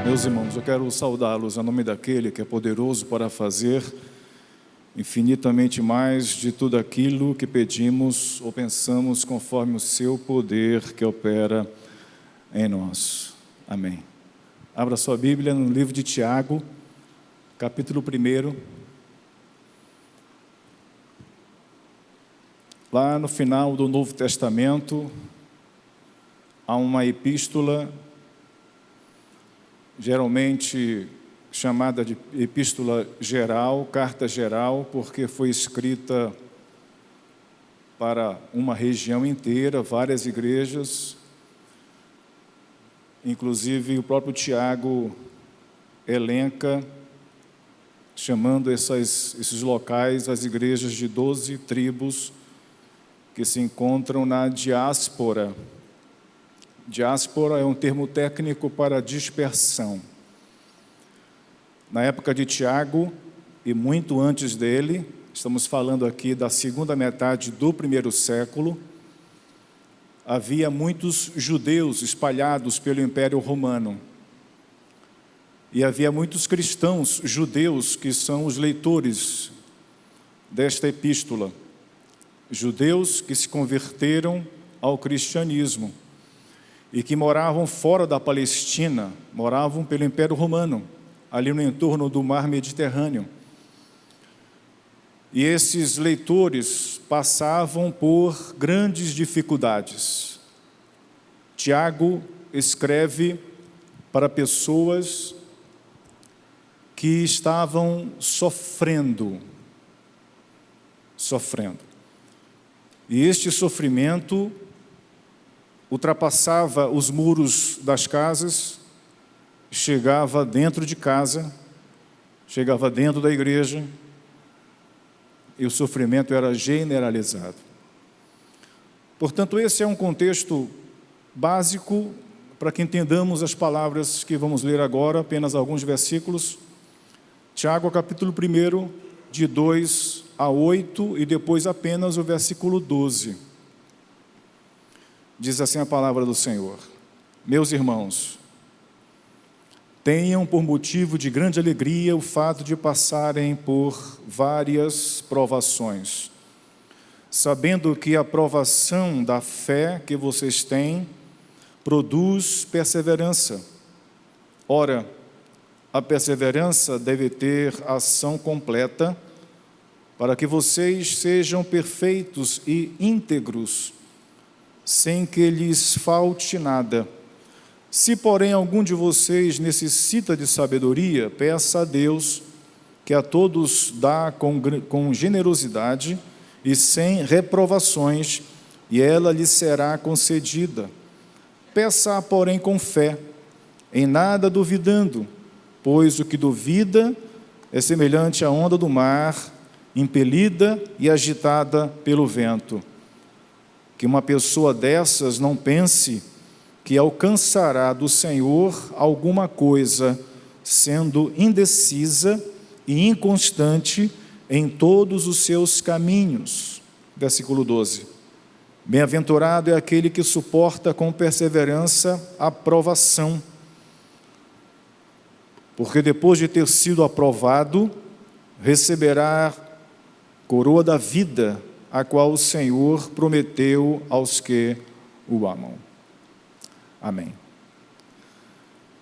Meus irmãos, eu quero saudá-los em nome daquele que é poderoso para fazer infinitamente mais de tudo aquilo que pedimos ou pensamos, conforme o seu poder que opera em nós. Amém. Abra sua Bíblia no livro de Tiago, capítulo 1. Lá no final do Novo Testamento, há uma epístola, geralmente chamada de epístola geral, carta geral, porque foi escrita para uma região inteira, várias igrejas. Inclusive, o próprio Tiago elenca, chamando esses locais, as igrejas de 12 tribos que se encontram na diáspora. Diáspora é um termo técnico para dispersão. Na época de Tiago, e muito antes dele, estamos falando aqui da segunda metade do primeiro século, havia muitos judeus espalhados pelo Império Romano. E havia muitos cristãos judeus que são os leitores desta epístola. Judeus que se converteram ao cristianismo e que moravam fora da Palestina, moravam pelo Império Romano, ali no entorno do mar Mediterrâneo. E esses leitores passavam por grandes dificuldades. Tiago escreve para pessoas que estavam sofrendo. E este sofrimento ultrapassava os muros das casas, chegava dentro de casa, chegava dentro da igreja, e o sofrimento era generalizado. Portanto, esse é um contexto básico para que entendamos as palavras que vamos ler agora, apenas alguns versículos. Tiago, capítulo 1, de 2 a 8, e depois apenas o versículo 12. Diz assim a palavra do Senhor: Meus irmãos, tenham por motivo de grande alegria o fato de passarem por várias provações, sabendo que a provação da fé que vocês têm produz perseverança. Ora, a perseverança deve ter ação completa, para que vocês sejam perfeitos e íntegros, sem que lhes falte nada. Se, porém, algum de vocês necessita de sabedoria, peça a Deus, que a todos dá com generosidade e sem reprovações, e ela lhe será concedida. Peça, porém, com fé, em nada duvidando, pois o que duvida é semelhante à onda do mar, impelida e agitada pelo vento. Que uma pessoa dessas não pense que alcançará do Senhor alguma coisa, sendo indecisa e inconstante em todos os seus caminhos. Versículo 12. Bem-aventurado é aquele que suporta com perseverança a provação, porque depois de ter sido aprovado, receberá coroa da vida, a qual o Senhor prometeu aos que o amam. Amém.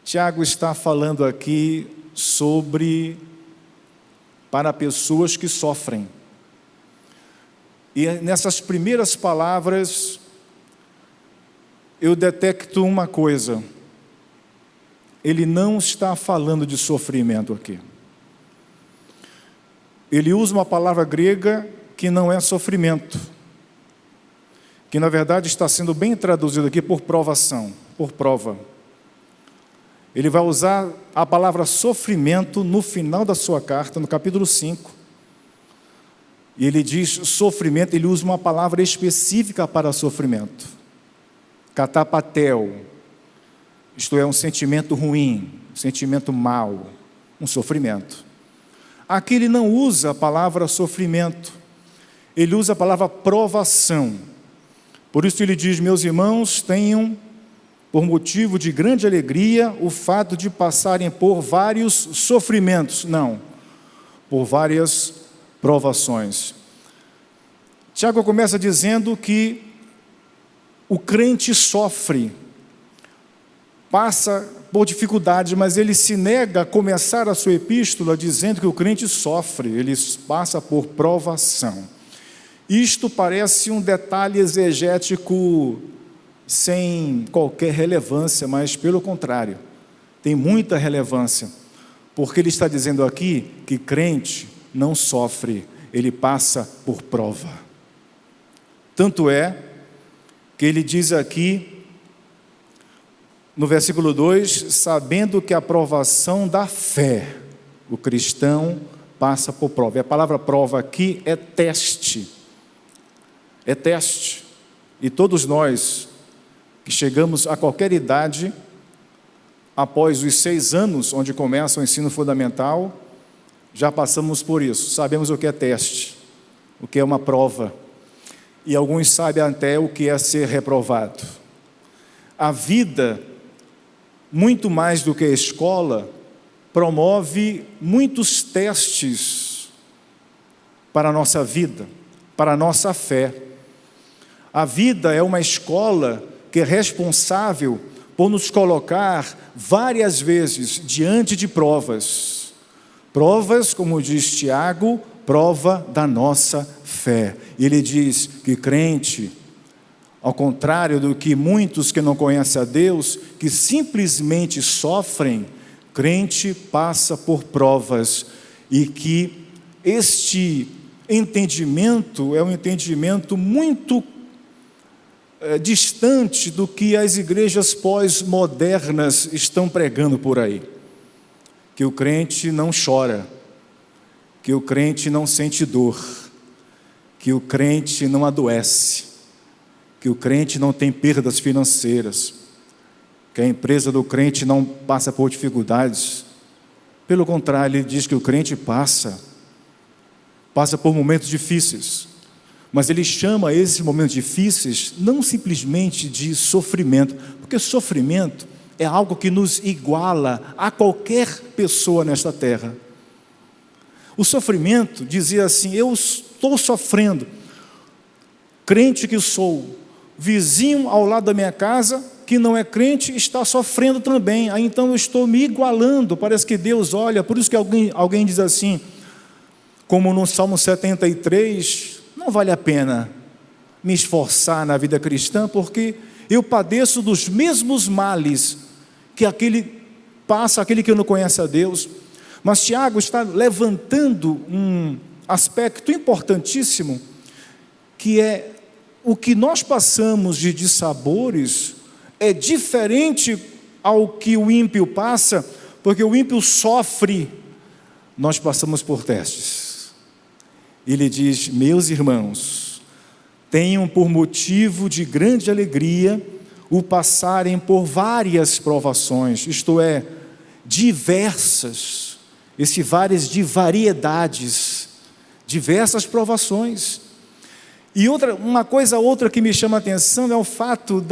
Tiago está falando aqui sobre para pessoas que sofrem. E nessas primeiras palavras, eu detecto uma coisa. Ele não está falando de sofrimento aqui. Ele usa uma palavra grega que não é sofrimento, que na verdade está sendo bem traduzido aqui por provação, por prova. Ele vai usar a palavra sofrimento no final da sua carta, no capítulo 5. E ele diz sofrimento, ele usa uma palavra específica para sofrimento. Katapatel, isto é, um sentimento ruim, um sentimento mau, um sofrimento. Aqui ele não usa a palavra sofrimento, ele usa a palavra provação. Por isso ele diz, meus irmãos, tenham por motivo de grande alegria o fato de passarem por vários sofrimentos. Não, por várias provações. Tiago começa dizendo que o crente sofre, passa por dificuldades, mas ele se nega a começar a sua epístola dizendo que o crente sofre, ele passa por provação. Isto parece um detalhe exegético sem qualquer relevância, mas pelo contrário, tem muita relevância, porque ele está dizendo aqui que crente não sofre, ele passa por prova. Tanto é que ele diz aqui, no versículo 2, sabendo que a provação da fé, o cristão passa por prova. E a palavra prova aqui é teste. É teste. E todos nós que chegamos a qualquer idade, após os 6 anos, onde começa o ensino fundamental, já passamos por isso. Sabemos o que é teste, o que é uma prova. E alguns sabem até o que é ser reprovado. A vida, muito mais do que a escola, promove muitos testes para a nossa vida, para a nossa fé. A vida é uma escola que é responsável por nos colocar várias vezes diante de provas. Provas, como diz Tiago, prova da nossa fé. Ele diz que crente, ao contrário do que muitos que não conhecem a Deus, que simplesmente sofrem, crente passa por provas, e que este entendimento é um entendimento muito distante do que as igrejas pós-modernas estão pregando por aí. Que o crente não chora, que o crente não sente dor, que o crente não adoece, que o crente não tem perdas financeiras, que a empresa do crente não passa por dificuldades. Pelo contrário, ele diz que o crente passa por momentos difíceis, mas ele chama esses momentos difíceis não simplesmente de sofrimento, porque sofrimento é algo que nos iguala a qualquer pessoa nesta terra. O sofrimento dizia assim: eu estou sofrendo, crente que sou, vizinho ao lado da minha casa, que não é crente, está sofrendo também. Aí então eu estou me igualando. Parece que Deus olha, por isso que alguém diz assim, como no Salmo 73, não vale a pena me esforçar na vida cristã, porque eu padeço dos mesmos males que aquele que não conhece a Deus. Mas Tiago está levantando um aspecto importantíssimo, que é o que nós passamos de dissabores é diferente ao que o ímpio passa, porque o ímpio sofre, nós passamos por testes. Ele diz: meus irmãos, tenham por motivo de grande alegria o passarem por várias provações, isto é, diversas, esse várias de variedades, diversas provações. E uma coisa outra que me chama a atenção é o fato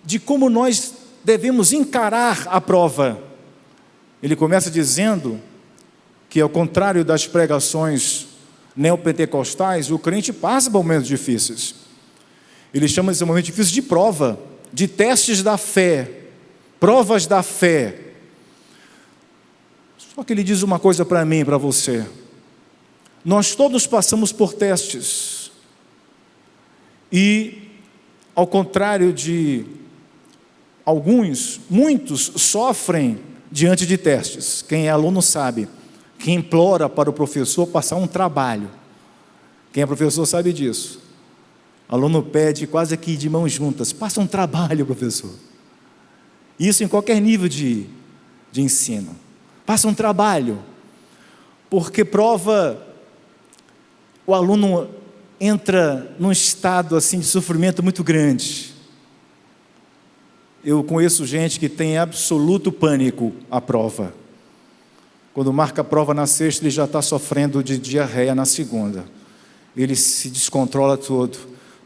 de como nós devemos encarar a prova. Ele começa dizendo que, ao contrário das pregações neopentecostais, o crente passa por momentos difíceis. Ele chama esse momento difícil de prova, de testes da fé, provas da fé. Só que ele diz uma coisa para mim e para você: nós todos passamos por testes, e ao contrário de alguns, muitos sofrem diante de testes. Quem é aluno sabe, que implora para o professor passar um trabalho. Quem é professor sabe disso. O aluno pede quase que de mãos juntas: passa um trabalho, professor. Isso em qualquer nível de ensino. Passa um trabalho, porque prova, o aluno entra num estado assim de sofrimento muito grande. Eu conheço gente que tem absoluto pânico à prova. Quando marca a prova na sexta, ele já está sofrendo de diarreia na segunda. Ele se descontrola todo,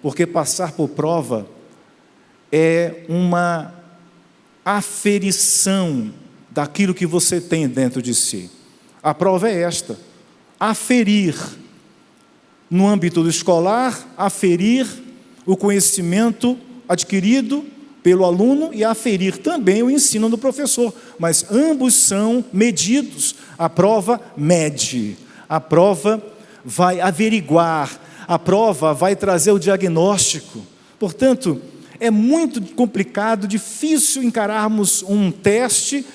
porque passar por prova é uma aferição daquilo que você tem dentro de si. A prova é esta: aferir, no âmbito escolar, aferir o conhecimento adquirido pelo aluno e aferir também o ensino do professor, mas ambos são medidos. A prova mede, a prova vai averiguar, a prova vai trazer o diagnóstico. Portanto, é muito complicado, difícil encararmos um teste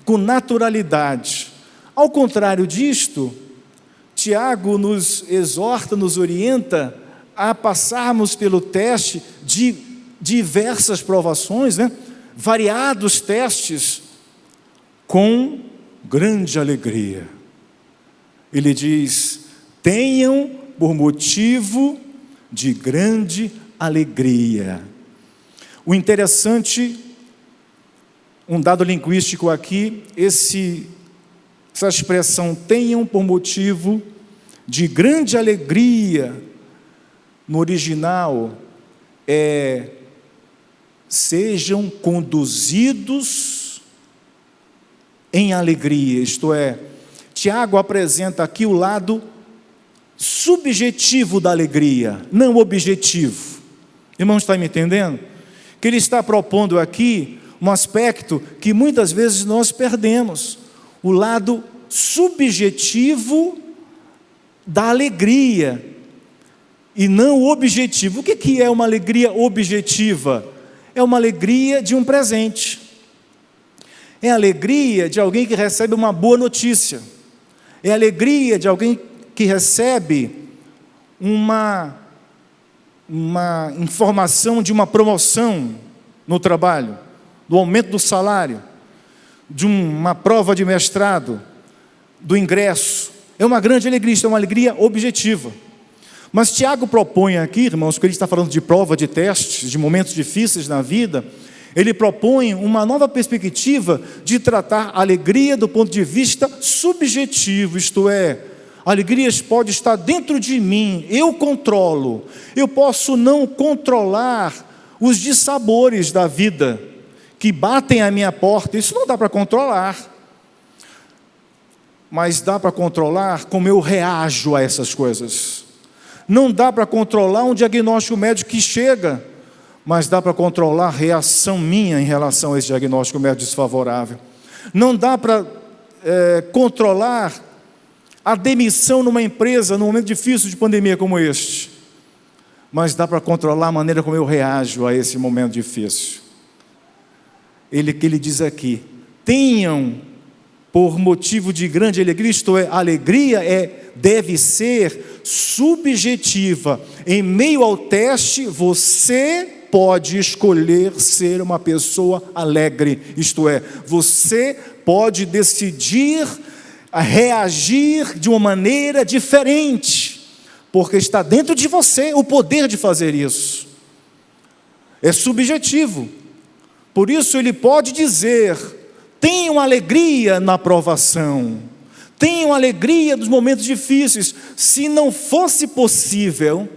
com naturalidade. Ao contrário disto, Tiago nos exorta, nos orienta a passarmos pelo teste de diversas provações, variados testes, com grande alegria. Ele diz: tenham por motivo de grande alegria. O interessante, um dado linguístico aqui, essa expressão tenham por motivo de grande alegria, no original, sejam conduzidos em alegria, isto é, Tiago apresenta aqui o lado subjetivo da alegria, não objetivo. Irmãos, está me entendendo? Que ele está propondo aqui um aspecto que muitas vezes nós perdemos, o lado subjetivo da alegria, e não o objetivo. O que é uma alegria objetiva? É uma alegria de um presente, é a alegria de alguém que recebe uma boa notícia, é a alegria de alguém que recebe uma informação de uma promoção no trabalho, do aumento do salário, de uma prova de mestrado, do ingresso. É uma grande alegria, é uma alegria objetiva. Mas Tiago propõe aqui, irmãos, que ele está falando de prova, de testes, de momentos difíceis na vida, ele propõe uma nova perspectiva de tratar a alegria do ponto de vista subjetivo, isto é, a alegria pode estar dentro de mim, eu controlo, eu posso não controlar os dissabores da vida, que batem à minha porta, isso não dá para controlar, mas dá para controlar como eu reajo a essas coisas. Não dá para controlar um diagnóstico médico que chega, mas dá para controlar a reação minha em relação a esse diagnóstico médico desfavorável. Não dá para controlar a demissão numa empresa num momento difícil de pandemia como este, mas dá para controlar a maneira como eu reajo a esse momento difícil. Que ele diz aqui: tenham por motivo de grande alegria, isto é, a alegria deve ser subjetiva. Em meio ao teste, você pode escolher ser uma pessoa alegre, isto é, você pode decidir reagir de uma maneira diferente, porque está dentro de você o poder de fazer isso. É subjetivo. Por isso ele pode dizer: tenham alegria na provação, tenham alegria dos momentos difíceis. Se não fosse possível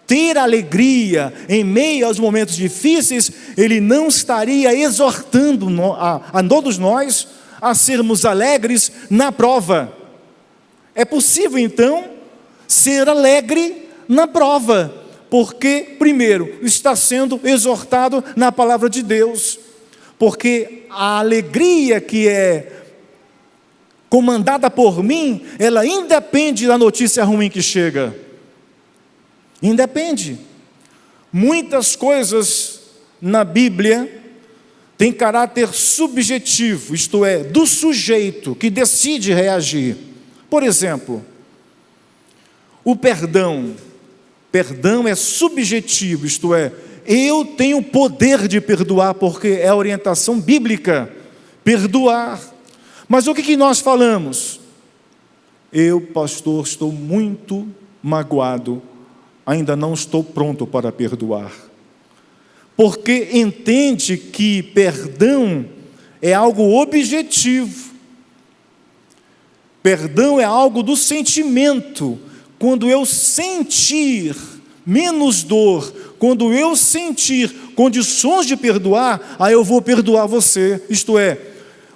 ter alegria em meio aos momentos difíceis, ele não estaria exortando a todos nós a sermos alegres na prova. É possível então ser alegre na prova, porque primeiro está sendo exortado na palavra de Deus, porque a alegria que é comandada por mim, ela independe da notícia ruim que chega, independe. Muitas coisas na Bíblia têm caráter subjetivo, isto é, do sujeito que decide reagir. Por exemplo, o perdão é subjetivo, isto é, eu tenho o poder de perdoar, porque é a orientação bíblica, perdoar. Mas o que nós falamos? Eu, pastor, estou muito magoado, ainda não estou pronto para perdoar. Porque entende que perdão é algo objetivo. Perdão é algo do sentimento. Quando eu sentir menos dor, quando eu sentir condições de perdoar, aí eu vou perdoar você. Isto é,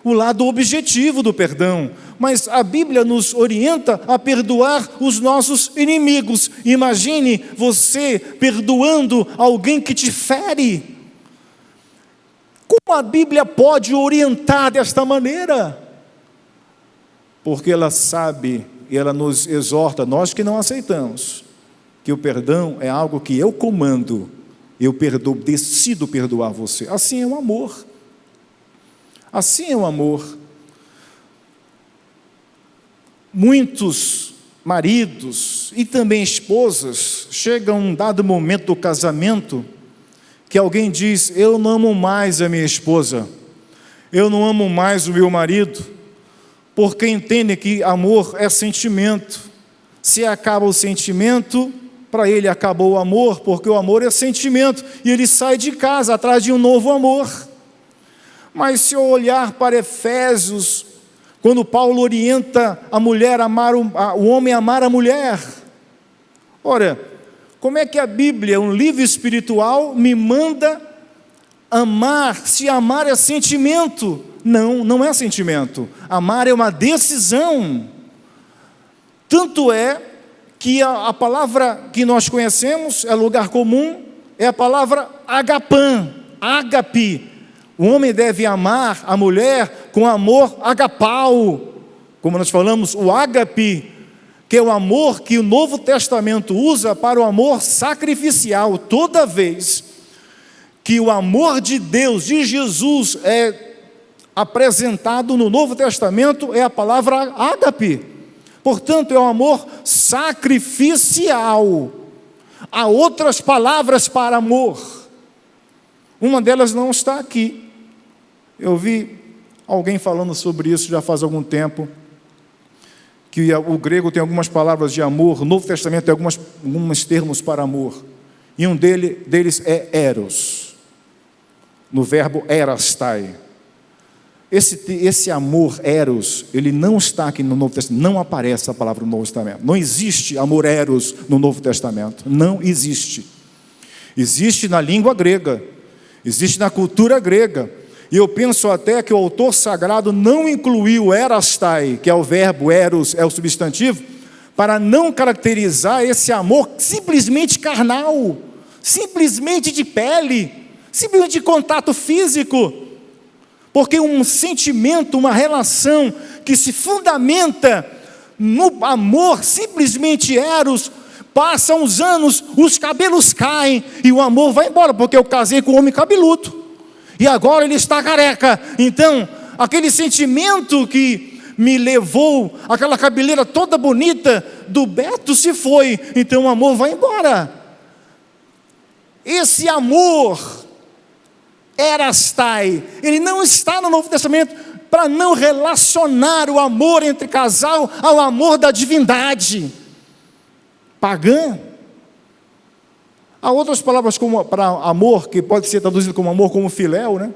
o lado objetivo do perdão. Mas a Bíblia nos orienta a perdoar os nossos inimigos. Imagine você perdoando alguém que te fere. Como a Bíblia pode orientar desta maneira? Porque ela sabe e ela nos exorta, nós que não aceitamos, que o perdão é algo que eu comando, eu perdoo, decido perdoar você. Assim é o amor. Assim é o amor. Muitos maridos e também esposas chegam a um dado momento do casamento que alguém diz: eu não amo mais a minha esposa, eu não amo mais o meu marido, porque entende que amor é sentimento. Se acaba o sentimento, para ele acabou o amor, porque o amor é sentimento, e ele sai de casa atrás de um novo amor. Mas se eu olhar para Efésios, quando Paulo orienta a mulher a amar o homem a amar a mulher, ora, como é que a Bíblia, um livro espiritual, me manda amar, se amar é sentimento? Não, não é sentimento. Amar é uma decisão. Tanto é que a palavra que nós conhecemos, é lugar comum, é a palavra agapã, ágape. O homem deve amar a mulher com amor agapau, como nós falamos, o ágape, que é o amor que o Novo Testamento usa para o amor sacrificial. Toda vez que o amor de Deus, de Jesus, é apresentado no Novo Testamento, é a palavra ágape. Portanto, é um amor sacrificial. Há outras palavras para amor. Uma delas não está aqui. Eu vi alguém falando sobre isso já faz algum tempo, que o grego tem algumas palavras de amor, o Novo Testamento tem alguns termos para amor, e um deles é eros, no verbo erastai. Esse amor eros, ele não está aqui no Novo Testamento, não aparece a palavra no Novo Testamento, não existe amor eros no Novo Testamento, não existe. Existe na língua grega, existe na cultura grega, e eu penso até que o autor sagrado não incluiu erastai, que é o verbo eros, é o substantivo, para não caracterizar esse amor simplesmente carnal, simplesmente de pele, simplesmente de contato físico, porque um sentimento, uma relação que se fundamenta no amor simplesmente eros, passam os anos, os cabelos caem e o amor vai embora, porque eu casei com um homem cabeludo e agora ele está careca. Então, aquele sentimento que me levou, aquela cabeleira toda bonita do Beto se foi, então o amor vai embora. Esse amor erastai, ele não está no Novo Testamento, para não relacionar o amor entre casal ao amor da divindade pagã. Há outras palavras para amor, que pode ser traduzido como amor, como filéu, né?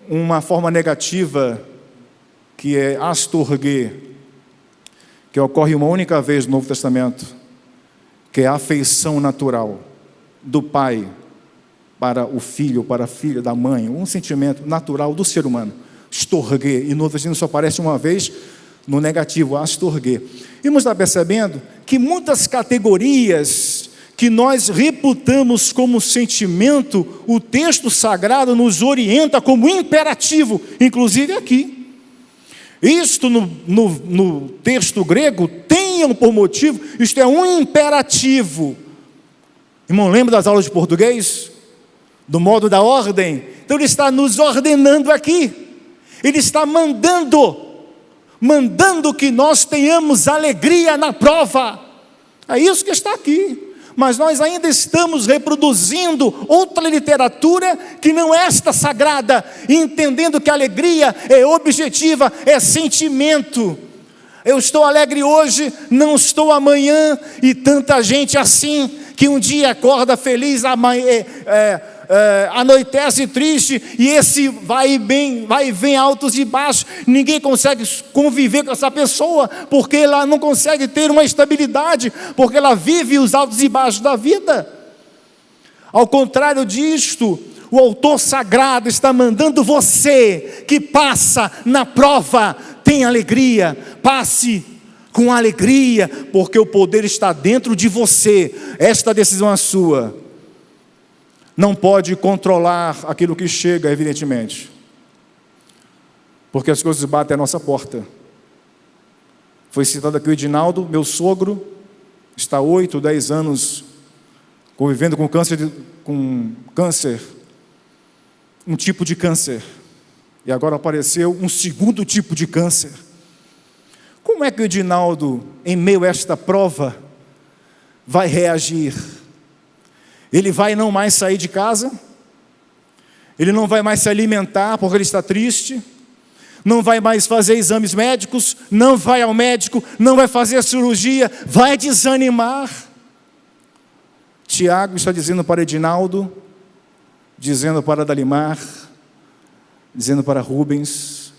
Uma forma negativa, que é astorgue, que ocorre uma única vez no Novo Testamento, que é a afeição natural do pai para o filho, para a filha da mãe, um sentimento natural do ser humano, storge, e no Novo Testamento só aparece uma vez no negativo, astorgue. E vamos estar percebendo que muitas categorias que nós reputamos como sentimento, o texto sagrado nos orienta como imperativo, inclusive aqui. Isto no texto grego, tenham por motivo, isto é um imperativo. Irmão, lembra das aulas de português? Do modo da ordem? Então ele está nos ordenando aqui, ele está mandando que nós tenhamos alegria na prova. É isso que está aqui. Mas nós ainda estamos reproduzindo outra literatura que não é esta sagrada, entendendo que a alegria é objetiva, é sentimento. Eu estou alegre hoje, não estou amanhã, e tanta gente assim, que um dia acorda feliz, anoitece triste, e esse vai e vem altos e baixos, ninguém consegue conviver com essa pessoa, porque ela não consegue ter uma estabilidade, porque ela vive os altos e baixos da vida. Ao contrário disto, o autor sagrado está mandando você que passa na prova, tenha alegria, passe com alegria, porque o poder está dentro de você. Esta decisão é sua. Não pode controlar aquilo que chega, evidentemente, porque as coisas batem à nossa porta. Foi citado aqui o Edinaldo, meu sogro, está há 8, 10 anos convivendo com câncer, um tipo de câncer, e agora apareceu um segundo tipo de câncer. Como é que o Edinaldo, em meio a esta prova, vai reagir? Ele vai não mais sair de casa, ele não vai mais se alimentar porque ele está triste, não vai mais fazer exames médicos, não vai ao médico, não vai fazer a cirurgia, vai desanimar. Tiago está dizendo para Edinaldo, dizendo para Dalimar, dizendo para Rubens,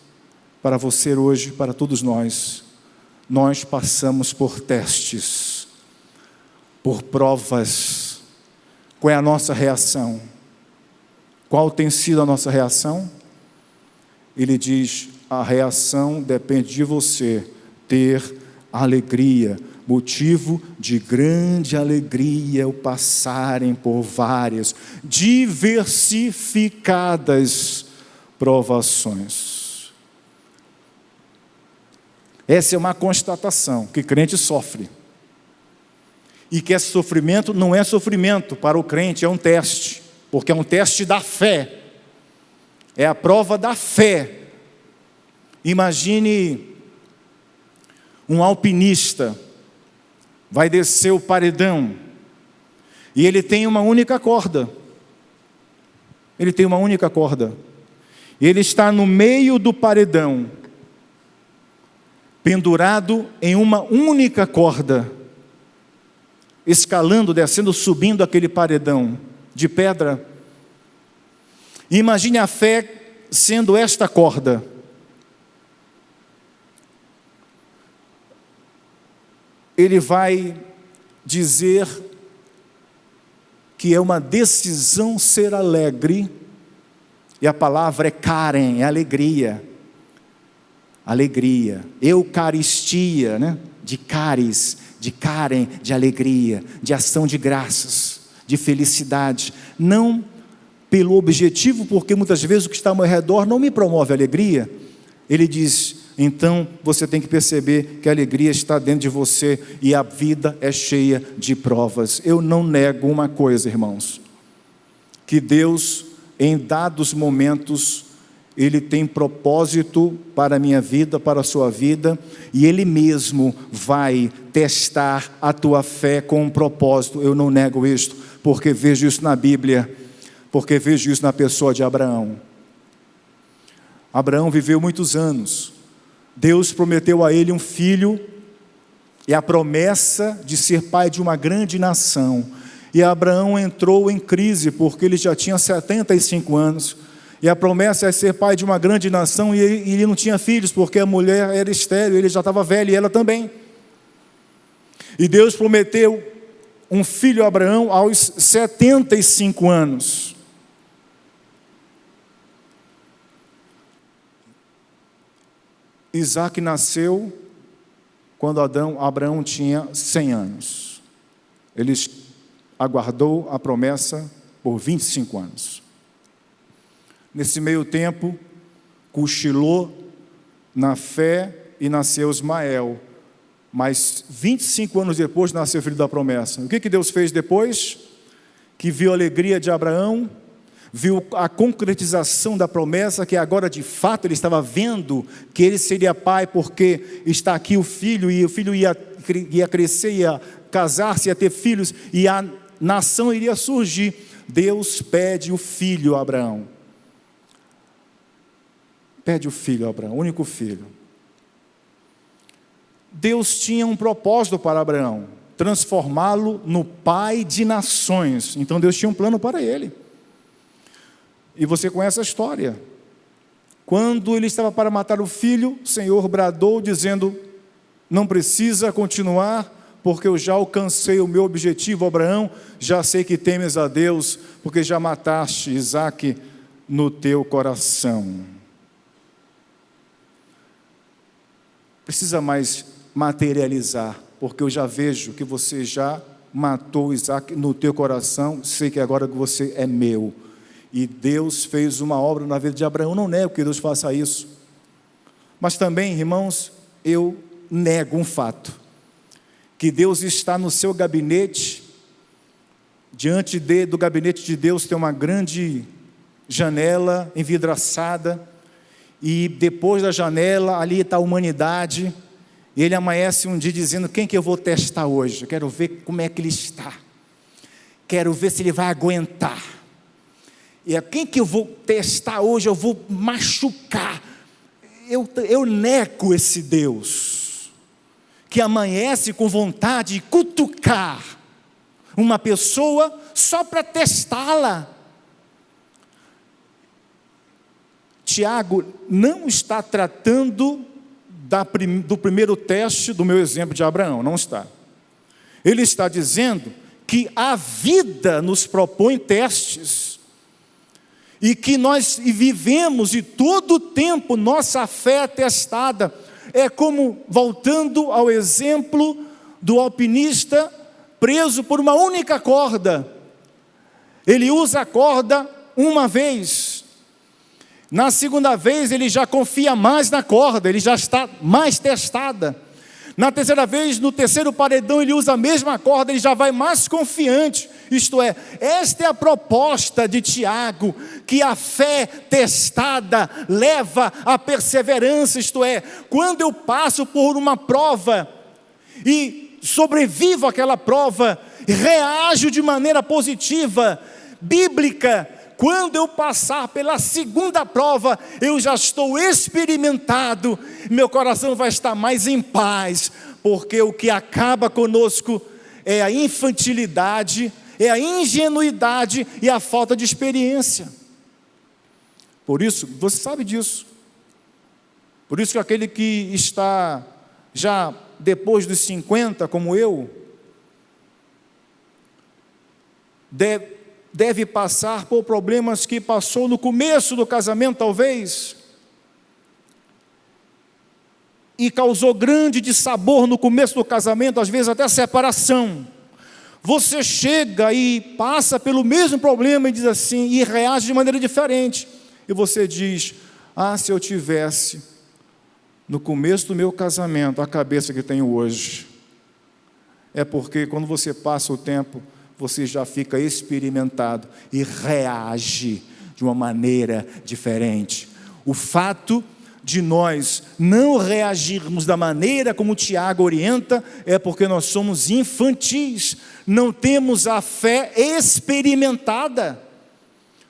para você hoje, para todos nós passamos por testes, por provas. Qual é a nossa reação? Qual tem sido a nossa reação? Ele diz, a reação depende de você ter alegria, motivo de grande alegria o passarem por várias, diversificadas provações. Essa é uma constatação, que crente sofre. E que esse sofrimento não é sofrimento para o crente, é um teste, porque é um teste da fé. É a prova da fé. Imagine um alpinista, vai descer o paredão, e ele tem uma única corda. Ele tem uma única corda. E ele está no meio do paredão, pendurado em uma única corda, escalando, descendo, subindo aquele paredão de pedra. Imagine a fé sendo esta corda. Ele vai dizer que é uma decisão ser alegre, e a palavra é karen, é alegria. Alegria, eucaristia, né? De caris, de karen, de alegria, de ação de graças, de felicidade. Não pelo objetivo, porque muitas vezes o que está ao meu redor não me promove alegria. Ele diz, então você tem que perceber que a alegria está dentro de você e a vida é cheia de provas. Eu não nego uma coisa, irmãos, que Deus, em dados momentos, Ele tem propósito para a minha vida, para a sua vida, e Ele mesmo vai testar a tua fé com um propósito. Eu não nego isto, porque vejo isso na Bíblia, porque vejo isso na pessoa de Abraão. Abraão viveu muitos anos. Deus prometeu a ele um filho, e a promessa de ser pai de uma grande nação. E Abraão entrou em crise, porque ele já tinha 75 anos, e a promessa é ser pai de uma grande nação, e ele não tinha filhos, porque a mulher era estéril, ele já estava velho, e ela também. E Deus prometeu um filho a Abraão aos 75 anos. Isaac nasceu quando Abraão tinha 100 anos. Ele aguardou a promessa por 25 anos. Nesse meio tempo, cochilou na fé e nasceu Ismael. Mas 25 anos depois nasceu o filho da promessa. O que Deus fez depois? Que viu a alegria de Abraão, viu a concretização da promessa, que agora de fato ele estava vendo que ele seria pai, porque está aqui o filho, e o filho ia crescer, ia casar-se, ia ter filhos, e a nação iria surgir. Deus pede o filho a Abraão. Pede o filho a Abraão, o único filho. Deus tinha um propósito para Abraão, transformá-lo no pai de nações. Então Deus tinha um plano para ele. E você conhece a história. Quando ele estava para matar o filho, o Senhor bradou dizendo, não precisa continuar, porque eu já alcancei o meu objetivo. Abraão, já sei que temes a Deus, porque já mataste Isaque no teu coração. Precisa mais materializar, porque eu já vejo que você já matou Isaque no teu coração, sei que agora você é meu. E Deus fez uma obra na vida de Abraão. Não nego que Deus faça isso, mas também, irmãos, eu nego um fato, que Deus está no seu gabinete. Diante do gabinete de Deus tem uma grande janela envidraçada, e depois da janela ali está a humanidade, e ele amanhece um dia dizendo: quem que eu vou testar hoje? Eu quero ver como é que ele está, quero ver se ele vai aguentar, e quem que eu vou testar hoje? Eu vou machucar. Eu nego esse Deus que amanhece com vontade de cutucar uma pessoa só para testá-la. Tiago não está tratando do primeiro teste do meu exemplo de Abraão, não está. Ele está dizendo que a vida nos propõe testes, e que nós vivemos, e todo o tempo nossa fé é testada. É como, voltando ao exemplo do alpinista preso por uma única corda. Ele usa a corda uma vez, na segunda vez ele já confia mais na corda, ele já está mais testada. Na terceira vez, no terceiro paredão, ele usa a mesma corda, ele já vai mais confiante. Isto é, esta é a proposta de Tiago, que a fé testada leva à perseverança. Isto é, quando eu passo por uma prova e sobrevivo àquela prova, reajo de maneira positiva, bíblica. Quando eu passar pela segunda prova, eu já estou experimentado, meu coração vai estar mais em paz, porque o que acaba conosco é a infantilidade, é a ingenuidade e a falta de experiência. Por isso, você sabe disso. Por isso que aquele que está já depois dos 50, como eu, deve passar por problemas que passou no começo do casamento, talvez, e causou grande dissabor no começo do casamento, às vezes até separação. Você chega e passa pelo mesmo problema e diz assim, e reage de maneira diferente, e você diz: se eu tivesse no começo do meu casamento a cabeça que tenho hoje. É porque quando você passa o tempo, você já fica experimentado e reage de uma maneira diferente. O fato de nós não reagirmos da maneira como Tiago orienta é porque nós somos infantis, não temos a fé experimentada.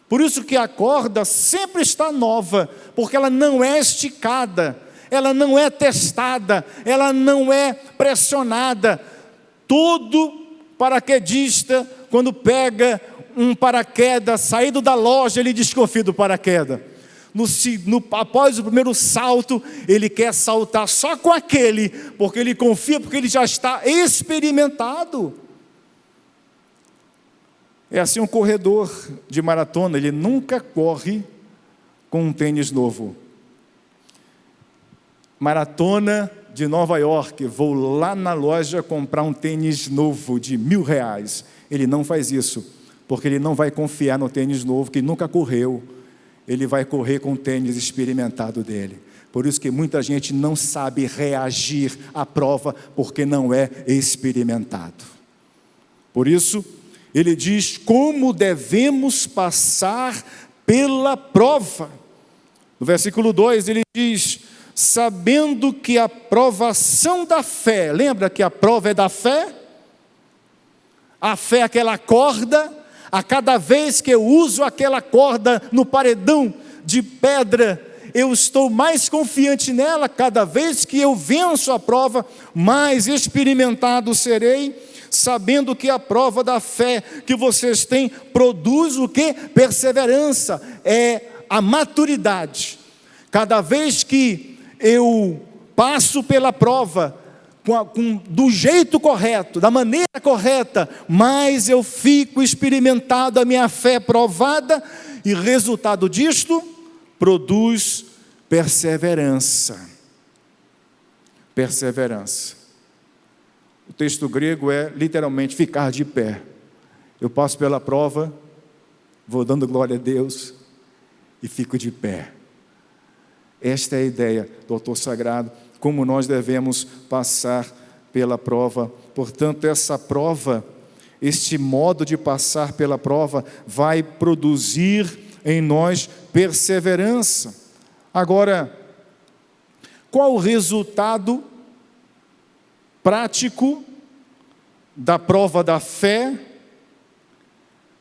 Por isso que a corda sempre está nova, porque ela não é esticada, ela não é testada, ela não é pressionada. Todo paraquedista, quando pega um paraquedas saído da loja, ele desconfia do paraquedas. Após o primeiro salto, ele quer saltar só com aquele, porque ele confia, porque ele já está experimentado. É assim um corredor de maratona, ele nunca corre com um tênis novo. Maratona de Nova York, vou lá na loja comprar um tênis novo de R$1.000. Ele não faz isso, porque ele não vai confiar no tênis novo, que nunca correu. Ele vai correr com o tênis experimentado dele. Por isso que muita gente não sabe reagir à prova, porque não é experimentado. Por isso, ele diz como devemos passar pela prova. No versículo 2, ele diz: sabendo que a provação da fé, lembra que a prova é da fé? A fé é aquela corda, a cada vez que eu uso aquela corda no paredão de pedra, eu estou mais confiante nela. Cada vez que eu venço a prova, mais experimentado serei, sabendo que a prova da fé que vocês têm produz o quê? Perseverança, é a maturidade. Cada vez que eu passo pela prova, do jeito correto, da maneira correta, mais eu fico experimentado, a minha fé provada, e resultado disto, produz perseverança. Perseverança. O texto grego é literalmente ficar de pé. Eu passo pela prova, vou dando glória a Deus e fico de pé. Esta é a ideia do autor sagrado, como nós devemos passar pela prova. Portanto, essa prova, este modo de passar pela prova, vai produzir em nós perseverança. Agora, qual o resultado prático da prova da fé?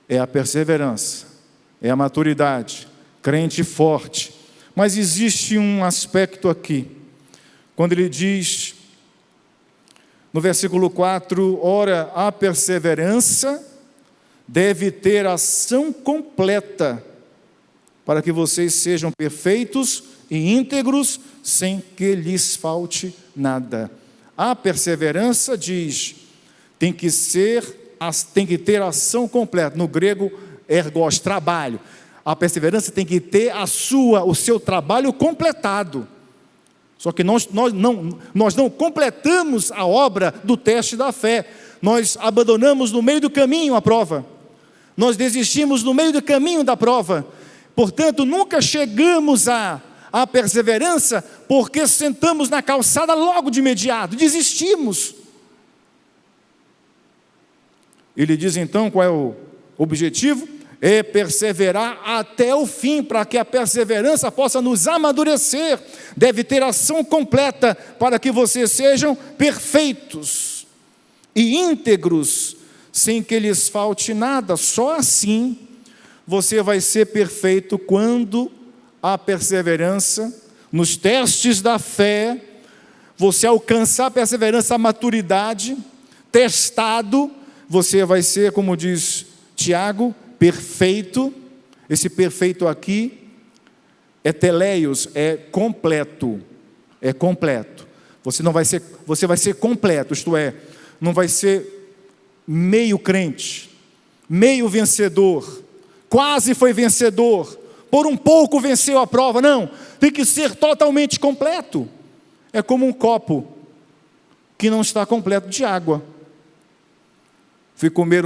É a perseverança, é a maturidade, crente forte. Mas existe um aspecto aqui, quando ele diz, no versículo 4, ora, a perseverança deve ter ação completa, para que vocês sejam perfeitos e íntegros, sem que lhes falte nada. A perseverança, diz, tem que ter ação completa. No grego, ergos, trabalho. A perseverança tem que ter o seu trabalho completado. Só que nós não completamos a obra do teste da fé. Nós abandonamos no meio do caminho a prova. Nós desistimos no meio do caminho da prova. Portanto, nunca chegamos à perseverança, porque sentamos na calçada logo de imediato, desistimos. Ele diz então qual é o objetivo? É perseverar até o fim, para que a perseverança possa nos amadurecer. Deve ter ação completa, para que vocês sejam perfeitos e íntegros, sem que lhes falte nada. Só assim você vai ser perfeito, quando a perseverança nos testes da fé, você alcançar a perseverança, a maturidade, testado, você vai ser, como diz Tiago, perfeito. Esse perfeito aqui é teleios, é completo. É completo. Você vai ser completo, isto é, não vai ser meio crente, meio vencedor, quase foi vencedor, por um pouco venceu a prova. Não, tem que ser totalmente completo. É como um copo que não está completo de água. Fui comer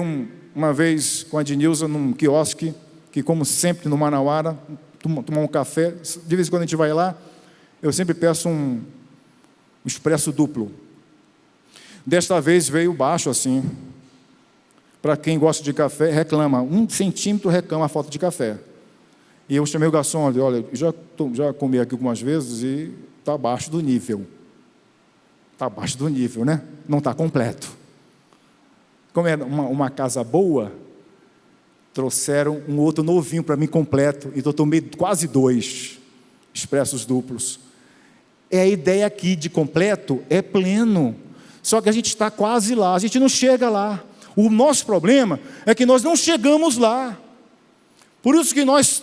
uma vez com a Ednilza num quiosque, que como sempre no Manauara, tomar um café. De vez em quando a gente vai lá, eu sempre peço um expresso duplo. Desta vez veio baixo assim. Para quem gosta de café, reclama. 1 centímetro reclama a falta de café. E eu chamei o garçom, olha, já comi aqui algumas vezes e está abaixo do nível. Está abaixo do nível, né? Não está completo. Como é uma casa boa, trouxeram um outro novinho para mim completo, então eu tomei quase 2 expressos duplos. É a ideia aqui de completo, é pleno. Só que a gente está quase lá, a gente não chega lá. O nosso problema é que nós não chegamos lá. Por isso que nós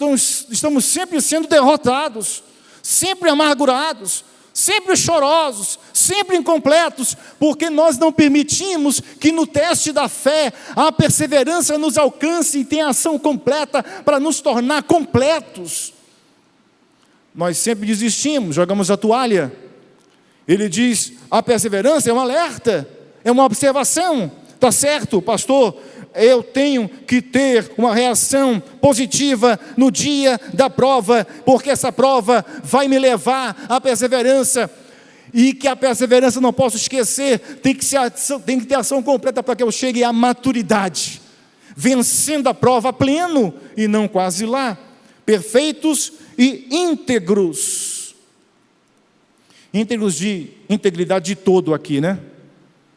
estamos sempre sendo derrotados, sempre amargurados, sempre chorosos, sempre incompletos, porque nós não permitimos que no teste da fé a perseverança nos alcance e tenha ação completa para nos tornar completos. Nós sempre desistimos, jogamos a toalha. Ele diz, a perseverança é um alerta, é uma observação. Está certo, pastor? Eu tenho que ter uma reação positiva no dia da prova, porque essa prova vai me levar à perseverança, e que a perseverança não posso esquecer, tem que ter ação completa para que eu chegue à maturidade, vencendo a prova pleno e não quase lá, perfeitos e íntegros. Íntegros de integridade de todo aqui, né?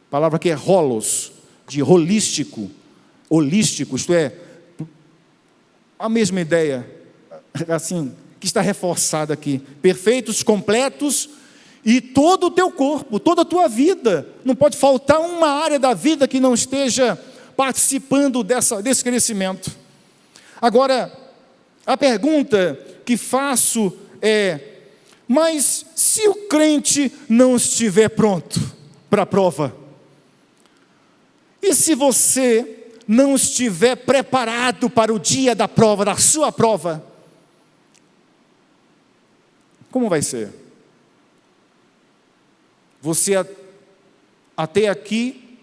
A palavra que é holos, de holístico, isto é, a mesma ideia, assim, que está reforçada aqui, perfeitos, completos, e todo o teu corpo, toda a tua vida, não pode faltar uma área da vida que não esteja participando desse crescimento. Agora, a pergunta que faço é, mas se o crente não estiver pronto, para a prova. E se você não estiver preparado para o dia da prova, da sua prova, como vai ser? Você até aqui,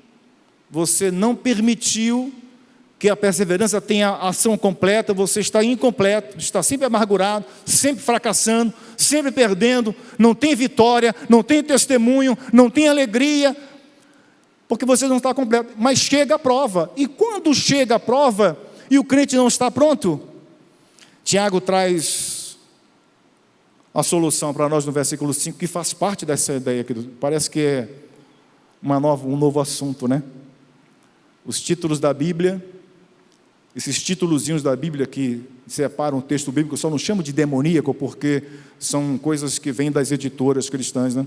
você não permitiu que a perseverança tenha ação completa, você está incompleto, está sempre amargurado, sempre fracassando, sempre perdendo, não tem vitória, não tem testemunho, não tem alegria, porque você não está completo. Mas chega a prova, e quando chega a prova e o crente não está pronto, Tiago traz a solução para nós no versículo 5, que faz parte dessa ideia aqui. Parece que é um novo assunto, né? Os títulos da Bíblia, esses títulozinhos da Bíblia que separam o texto bíblico, eu só não chamo de demoníaco, porque são coisas que vêm das editoras cristãs, né?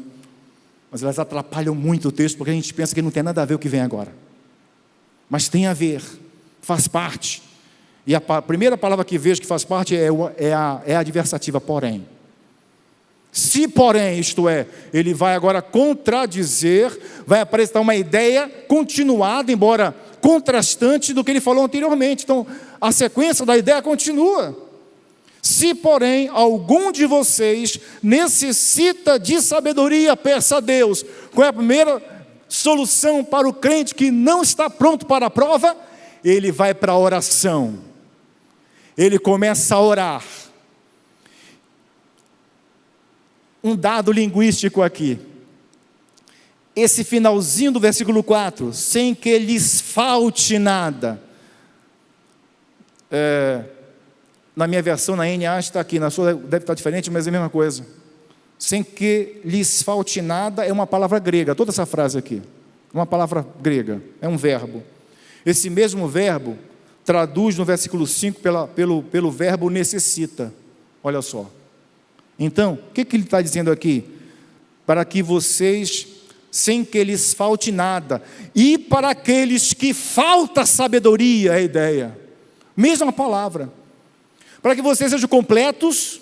Mas elas atrapalham muito o texto, porque a gente pensa que não tem nada a ver com o que vem agora. Mas tem a ver, faz parte. E a primeira palavra que vejo que faz parte é a adversativa, porém. Se porém, isto é, ele vai agora contradizer, vai apresentar uma ideia continuada, embora contrastante do que ele falou anteriormente. Então, a sequência da ideia continua. Se porém algum de vocês necessita de sabedoria, peça a Deus. Qual é a primeira solução para o crente que não está pronto para a prova? Ele vai para a oração. Ele começa a orar. Um dado linguístico aqui. Esse finalzinho do versículo 4, sem que lhes falte nada. Na minha versão, na NA está aqui, na sua deve estar diferente, mas é a mesma coisa. Sem que lhes falte nada é uma palavra grega, toda essa frase aqui. Uma palavra grega, é um verbo. Esse mesmo verbo traduz no versículo 5 pelo verbo necessita. Olha só. Então, o que ele está dizendo aqui? Para que vocês, sem que lhes falte nada, e para aqueles que falta sabedoria, é a ideia. Mesma palavra. Para que vocês sejam completos,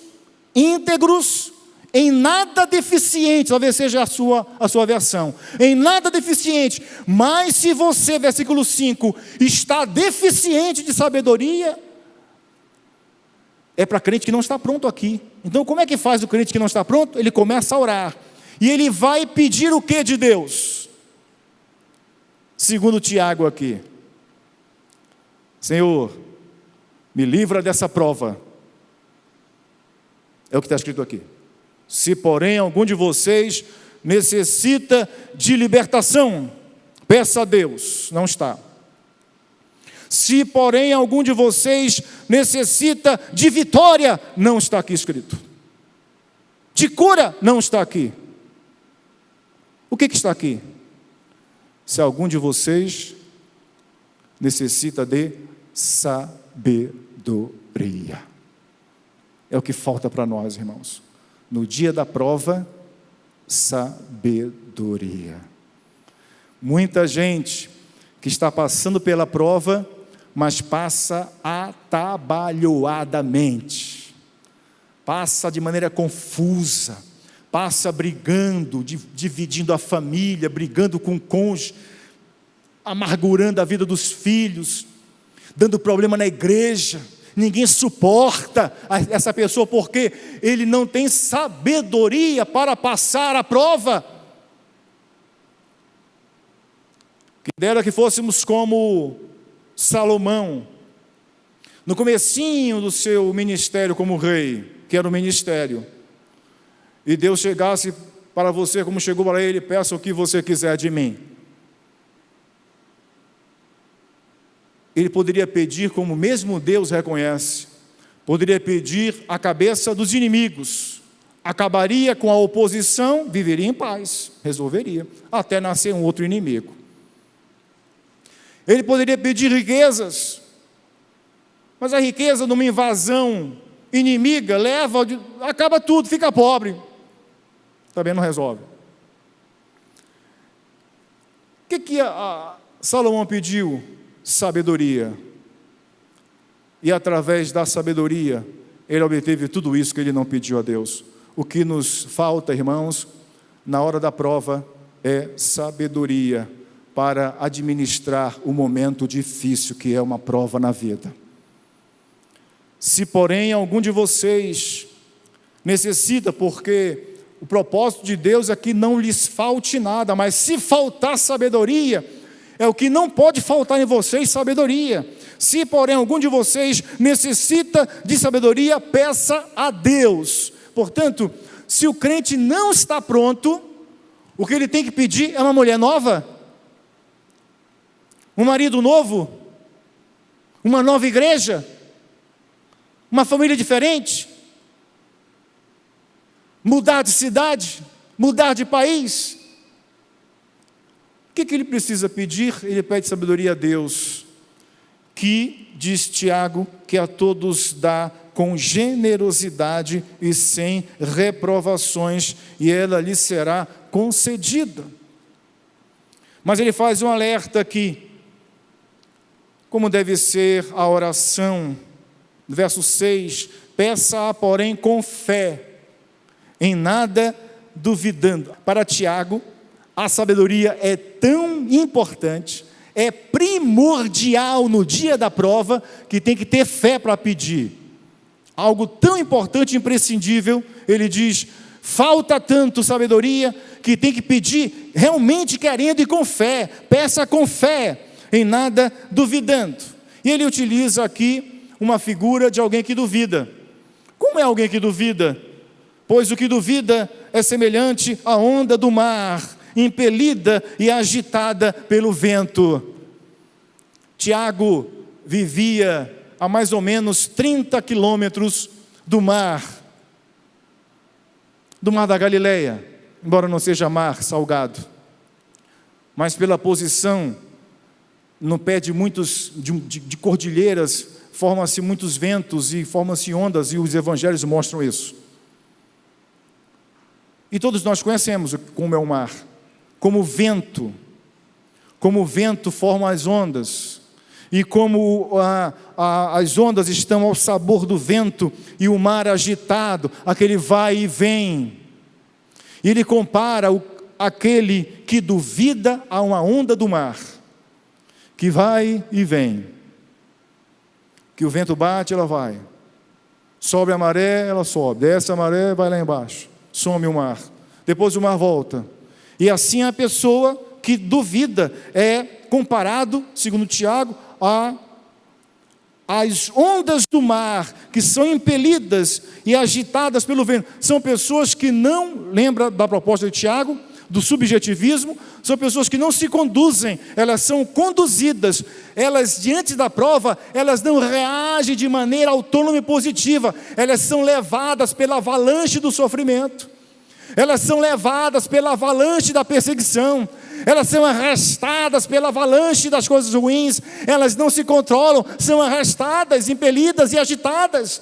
íntegros, em nada deficientes, talvez seja a sua versão, em nada deficiente, mas se você, versículo 5, está deficiente de sabedoria, é para crente que não está pronto aqui. Então como é que faz o crente que não está pronto? Ele começa a orar, e ele vai pedir o que de Deus? Segundo Tiago aqui, Senhor, me livra dessa prova, é o que está escrito aqui. Se porém algum de vocês necessita de libertação, peça a Deus, não está. Se porém algum de vocês necessita de vitória, não está aqui escrito. De cura, não está aqui. O que está aqui? Se algum de vocês necessita de sabedoria. É o que falta para nós, irmãos. No dia da prova, sabedoria. Muita gente que está passando pela prova, mas passa atabalhoadamente, passa de maneira confusa, passa brigando, dividindo a família, brigando com o cônjuge, amargurando a vida dos filhos, dando problema na igreja. Ninguém suporta essa pessoa porque ele não tem sabedoria para passar a prova. Que dera que fôssemos como Salomão, no comecinho do seu ministério como rei, que era o ministério, e Deus chegasse para você como chegou para ele: peça o que você quiser de mim. Ele poderia pedir como mesmo Deus reconhece, poderia pedir a cabeça dos inimigos, acabaria com a oposição, viveria em paz, resolveria, até nascer um outro inimigo. Ele poderia pedir riquezas, mas a riqueza numa invasão inimiga acaba tudo, fica pobre, também não resolve. O que Salomão pediu? Sabedoria. E através da sabedoria, ele obteve tudo isso que ele não pediu a Deus. O que nos falta, irmãos, na hora da prova, é sabedoria para administrar o momento difícil que é uma prova na vida. Se, porém, algum de vocês necessita, porque o propósito de Deus é que não lhes falte nada, mas se faltar sabedoria, é o que não pode faltar em vocês, sabedoria. Se, porém, algum de vocês necessita de sabedoria, peça a Deus. Portanto, se o crente não está pronto, o que ele tem que pedir é uma mulher nova, um marido novo, uma nova igreja, uma família diferente, mudar de cidade, mudar de país. O que ele precisa pedir? Ele pede sabedoria a Deus, que, diz Tiago, que a todos dá com generosidade e sem reprovações, e ela lhe será concedida. Mas ele faz um alerta aqui, como deve ser a oração. Verso 6, peça-a, porém, com fé, em nada duvidando. Para Tiago, a sabedoria é tão importante, é primordial no dia da prova, que tem que ter fé para pedir. Algo tão importante e imprescindível, ele diz, falta tanto sabedoria, que tem que pedir realmente querendo e com fé. Peça com fé, em nada duvidando. E ele utiliza aqui uma figura de alguém que duvida. Como é alguém que duvida? Pois o que duvida é semelhante à onda do mar, impelida e agitada pelo vento. Tiago vivia a mais ou menos 30 quilômetros do mar da Galileia, embora não seja mar salgado, mas pela posição no pé de cordilheiras, formam-se muitos ventos e formam-se ondas, e os evangelhos mostram isso. E todos nós conhecemos como é o mar, como o vento forma as ondas, e como as ondas estão ao sabor do vento, e o mar agitado, aquele vai e vem. E ele compara aquele que duvida a uma onda do mar, que vai e vem, que o vento bate, ela vai, sobe a maré, ela sobe, desce a maré, vai lá embaixo, some o mar, depois o mar volta. E assim a pessoa que duvida é comparado, segundo Tiago, às ondas do mar, que são impelidas e agitadas pelo vento. São pessoas que não, lembra da proposta de Tiago, do subjetivismo, são pessoas que não se conduzem, elas são conduzidas, elas diante da prova, elas não reagem de maneira autônoma e positiva, elas são levadas pela avalanche do sofrimento, elas são levadas pela avalanche da perseguição, elas são arrastadas pela avalanche das coisas ruins, elas não se controlam, são arrastadas, impelidas e agitadas.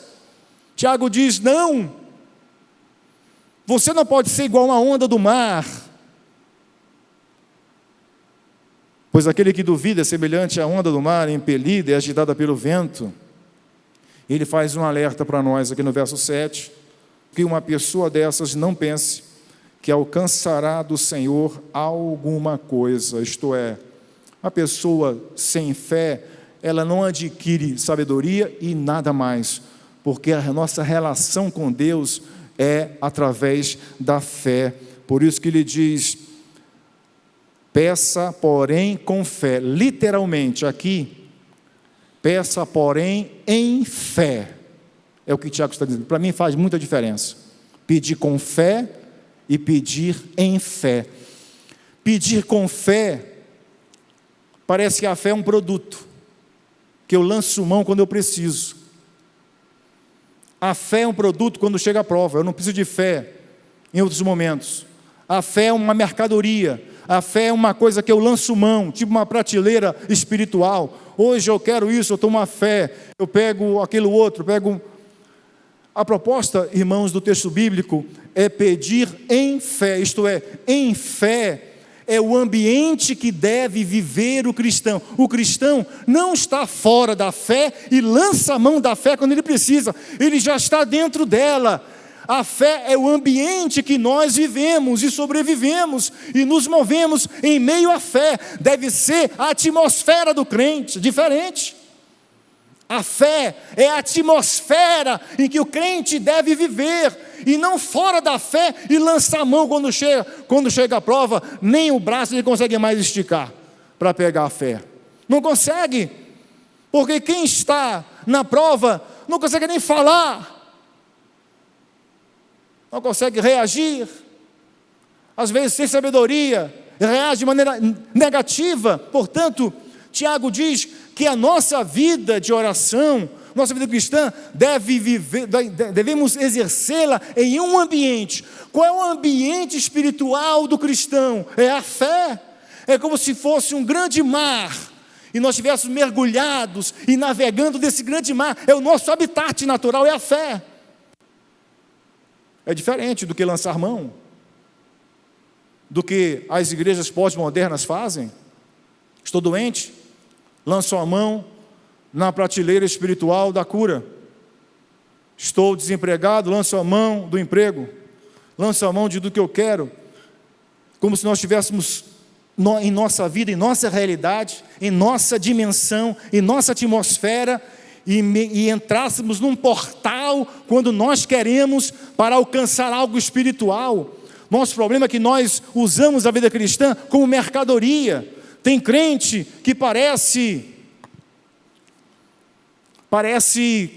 Tiago diz, não, você não pode ser igual uma onda do mar, pois aquele que duvida é semelhante à onda do mar, impelida e agitada pelo vento. Ele faz um alerta para nós aqui no verso 7, que uma pessoa dessas não pense que alcançará do Senhor alguma coisa, isto é, a pessoa sem fé, ela não adquire sabedoria e nada mais, porque a nossa relação com Deus é através da fé. Por isso que ele diz, peça, porém, com fé. Literalmente, aqui, peça, porém, em fé. É o que Tiago está dizendo. Para mim faz muita diferença. Pedir com fé e pedir em fé. Pedir com fé, parece que a fé é um produto, que eu lanço mão quando eu preciso. A fé é um produto quando chega a prova. Eu não preciso de fé em outros momentos. A fé é uma mercadoria. A fé é uma coisa que eu lanço mão, tipo uma prateleira espiritual. Hoje eu quero isso, eu tomo uma fé, eu pego aquilo outro, A proposta, irmãos, do texto bíblico é pedir em fé, isto é, em fé é o ambiente que deve viver o cristão. O cristão não está fora da fé e lança a mão da fé quando ele precisa, ele já está dentro dela. A fé é o ambiente que nós vivemos e sobrevivemos e nos movemos em meio à fé. Deve ser a atmosfera do crente, diferente. A fé é a atmosfera em que o crente deve viver, e não fora da fé e lançar a mão quando chega a prova, nem o braço ele consegue mais esticar para pegar a fé. Não consegue, porque quem está na prova não consegue nem falar, não consegue reagir, às vezes sem sabedoria, reage de maneira negativa. Portanto, Tiago diz que a nossa vida de oração, nossa vida cristã, devemos exercê-la em um ambiente. Qual é o ambiente espiritual do cristão? É a fé. É como se fosse um grande mar, e nós estivéssemos mergulhados e navegando desse grande mar. É o nosso habitat natural, é a fé. É diferente do que lançar mão, do que as igrejas pós-modernas fazem. Estou doente, lanço a mão na prateleira espiritual da cura. Estou desempregado, lanço a mão do emprego, lanço a mão do que eu quero, como se nós estivéssemos em nossa vida, em nossa realidade, em nossa dimensão, em nossa atmosfera, e entrássemos num portal quando nós queremos para alcançar algo espiritual. Nosso problema é que nós usamos a vida cristã como mercadoria. Tem crente que parece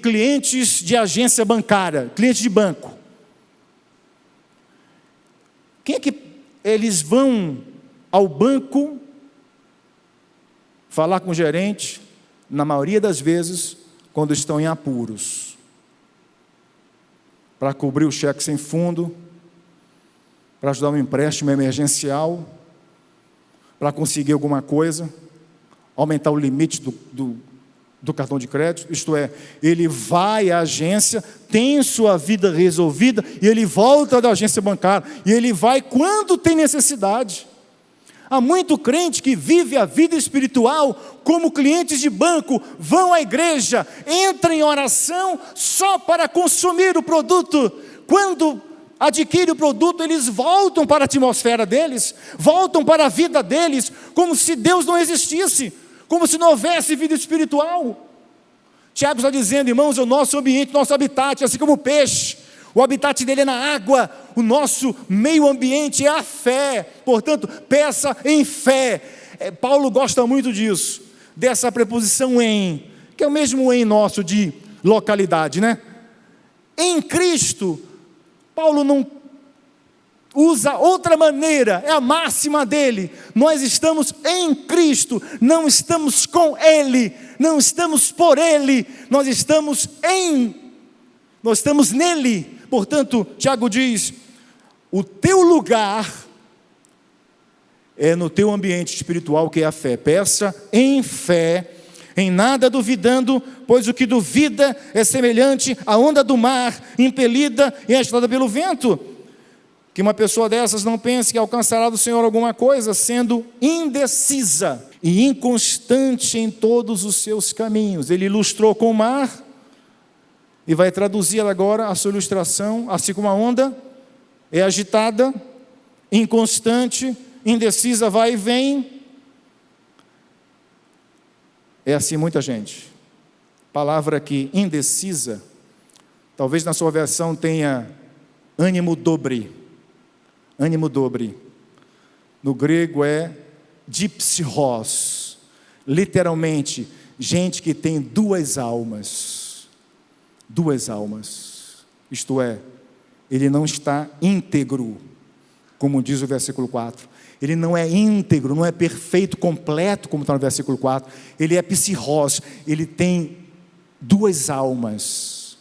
clientes de agência bancária, cliente de banco. Quem é que eles vão ao banco falar com o gerente, na maioria das vezes, quando estão em apuros, para cobrir o cheque sem fundo, para ajudar um empréstimo emergencial, para conseguir alguma coisa, aumentar o limite do cartão de crédito. Isto é, ele vai à agência, tem sua vida resolvida, e ele volta da agência bancária, e ele vai quando tem necessidade. Há muito crente que vive a vida espiritual como clientes de banco, vão à igreja, entram em oração só para consumir o produto. Quando adquire o produto, eles voltam para a atmosfera deles, voltam para a vida deles, como se Deus não existisse, como se não houvesse vida espiritual. Tiago está dizendo, irmãos, é o nosso ambiente, nosso habitat, assim como o peixe. O habitat dele é na água, o nosso meio ambiente é a fé. Portanto, peça em fé. Paulo gosta muito disso, dessa preposição em, que é o mesmo em nosso de localidade, né? Em Cristo, Paulo não usa outra maneira, é a máxima dele. Nós estamos em Cristo, não estamos com Ele, não estamos por Ele, nós estamos nele. Portanto, Tiago diz, o teu lugar é no teu ambiente espiritual, que é a fé. Peça em fé, em nada duvidando, pois o que duvida é semelhante à onda do mar, impelida e agitada pelo vento. Que uma pessoa dessas não pense que alcançará do Senhor alguma coisa, sendo indecisa e inconstante em todos os seus caminhos. Ele ilustrou com o mar, e vai traduzir agora a sua ilustração, assim como a onda é agitada, inconstante, indecisa, vai e vem. É assim muita gente. Palavra aqui, indecisa, talvez na sua versão tenha ânimo dobre. Ânimo dobre. No grego é dipsihos. Literalmente, gente que tem duas almas. Duas almas. Isto é, ele não está íntegro, como diz o versículo 4. Ele não é íntegro, não é perfeito, completo, como está no versículo 4. Ele é psihos, ele tem duas almas.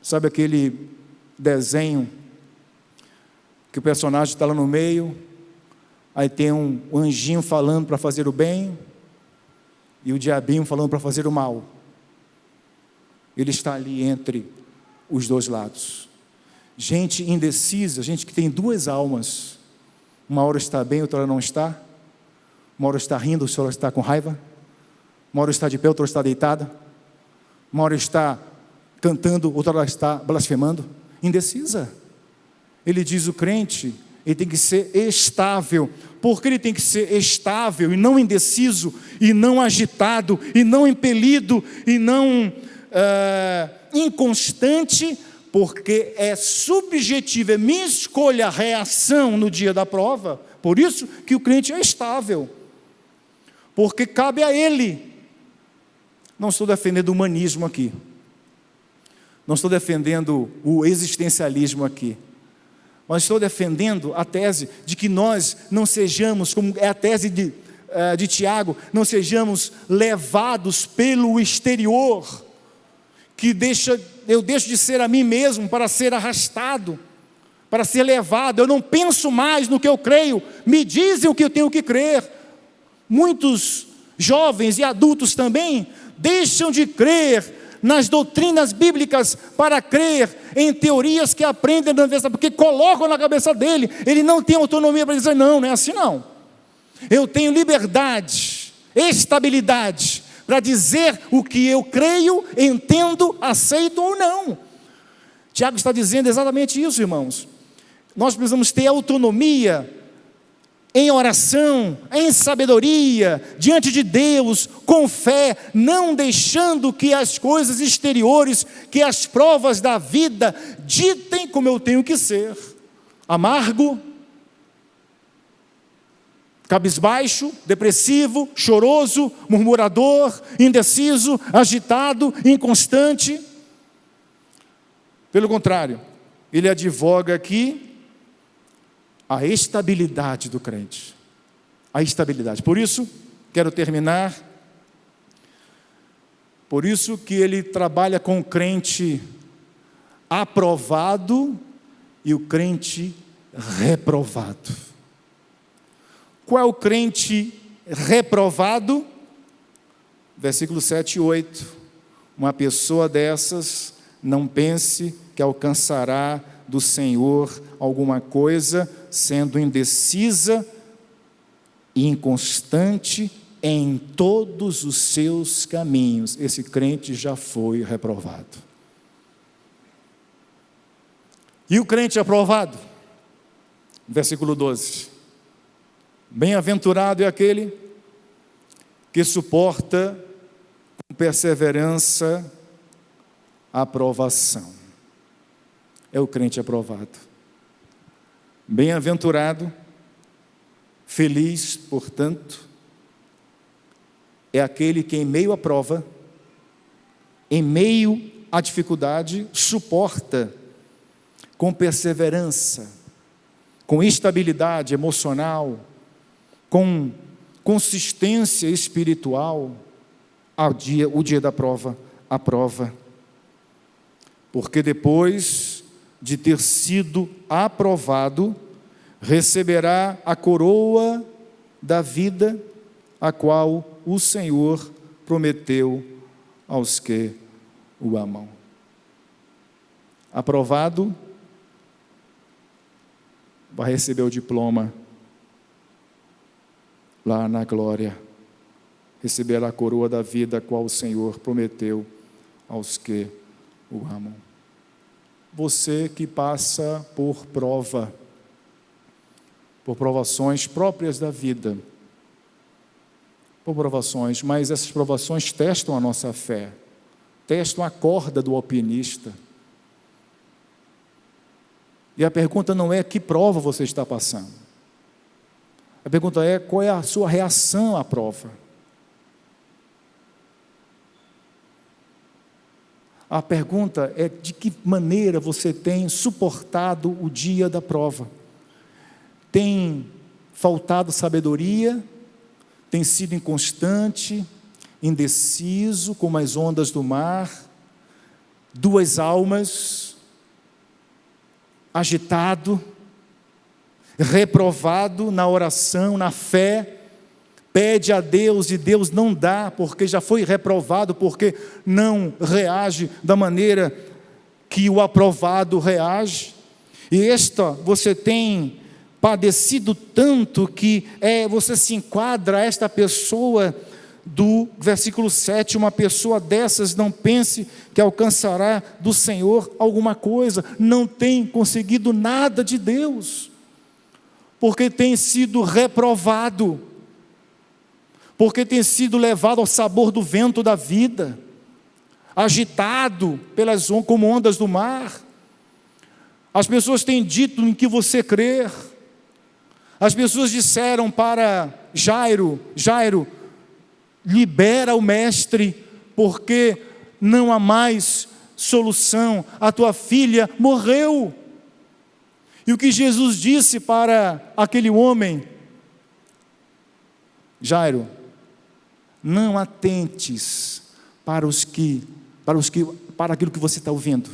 Sabe aquele desenho que o personagem está lá no meio, aí tem um anjinho falando para fazer o bem e o diabinho falando para fazer o mal. Ele está ali entre os dois lados. Gente indecisa, gente que tem duas almas. Uma hora está bem, outra hora não está. Uma hora está rindo, outra hora está com raiva. Uma hora está de pé, outra hora está deitada. Uma hora está cantando, outra hora está blasfemando. Indecisa. Ele diz: o crente, ele tem que ser estável. Por que ele tem que ser estável e não indeciso, e não agitado, e não impelido, e não inconstante? Porque é subjetivo, é minha escolha, a reação no dia da prova. Por isso que o crente é estável, porque cabe a ele. Não estou defendendo o humanismo aqui, não estou defendendo o existencialismo aqui, mas estou defendendo a tese de que nós não sejamos, como é a tese de Tiago, não sejamos levados pelo exterior, que eu deixo de ser a mim mesmo para ser arrastado, para ser levado. Eu não penso mais no que eu creio, me dizem o que eu tenho que crer. Muitos jovens e adultos também deixam de crer nas doutrinas bíblicas para crer em teorias que aprendem na universidade, porque colocam na cabeça dele. Ele não tem autonomia para dizer: não é assim não. Eu tenho liberdade, estabilidade para dizer o que eu creio, entendo, aceito ou não. Tiago está dizendo exatamente isso, irmãos. Nós precisamos ter autonomia em oração, em sabedoria, diante de Deus, com fé, não deixando que as coisas exteriores, que as provas da vida ditem como eu tenho que ser. Amargo, cabisbaixo, depressivo, choroso, murmurador, indeciso, agitado, inconstante. Pelo contrário, ele advoga aqui a estabilidade do crente. A estabilidade. Por isso, quero terminar. Por isso que ele trabalha com o crente aprovado e o crente reprovado. Qual é o crente reprovado? Versículo 7 e 8. Uma pessoa dessas não pense que alcançará do Senhor alguma coisa, sendo indecisa e inconstante em todos os seus caminhos. Esse crente já foi reprovado. E o crente aprovado? Versículo 12. Bem-aventurado é aquele que suporta com perseverança a aprovação. É o crente aprovado. Bem-aventurado, feliz, portanto, é aquele que em meio à prova, em meio à dificuldade, suporta com perseverança, com estabilidade emocional, com consistência espiritual, o dia da prova, a prova. Porque depois de ter sido aprovado, receberá a coroa da vida, a qual o Senhor prometeu aos que o amam. Aprovado, vai receber o diploma lá na glória, receberá a coroa da vida, a qual o Senhor prometeu aos que o amam. Você que passa por prova, por provações próprias da vida, por provações, mas essas provações testam a nossa fé, testam a corda do alpinista. E a pergunta não é que prova você está passando. A pergunta é: qual é a sua reação à prova? A pergunta é: de que maneira você tem suportado o dia da prova? Tem faltado sabedoria? Tem sido inconstante, indeciso, como as ondas do mar? Duas almas? Agitado? Reprovado na oração, na fé? Pede a Deus e Deus não dá, porque já foi reprovado, porque não reage da maneira que o aprovado reage. E você tem padecido tanto que você se enquadra esta pessoa do versículo 7, uma pessoa dessas não pense que alcançará do Senhor alguma coisa, não tem conseguido nada de Deus, porque tem sido reprovado, porque tem sido levado ao sabor do vento da vida, agitado como ondas do mar. As pessoas têm dito em que você crer. As pessoas disseram para Jairo: libera o mestre, porque não há mais solução, a tua filha morreu. E o que Jesus disse para aquele homem? Jairo, não atentes para aquilo que você está ouvindo.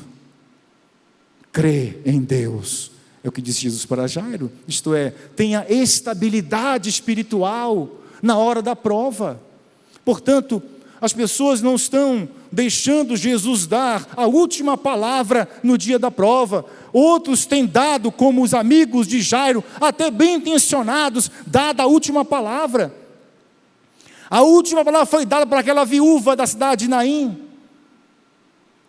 Crê em Deus. É o que disse Jesus para Jairo. Isto é, tenha estabilidade espiritual na hora da prova. Portanto, as pessoas não estão deixando Jesus dar a última palavra no dia da prova. Outros têm dado, como os amigos de Jairo, até bem intencionados, dada a última palavra. A última palavra foi dada para aquela viúva da cidade de Naim.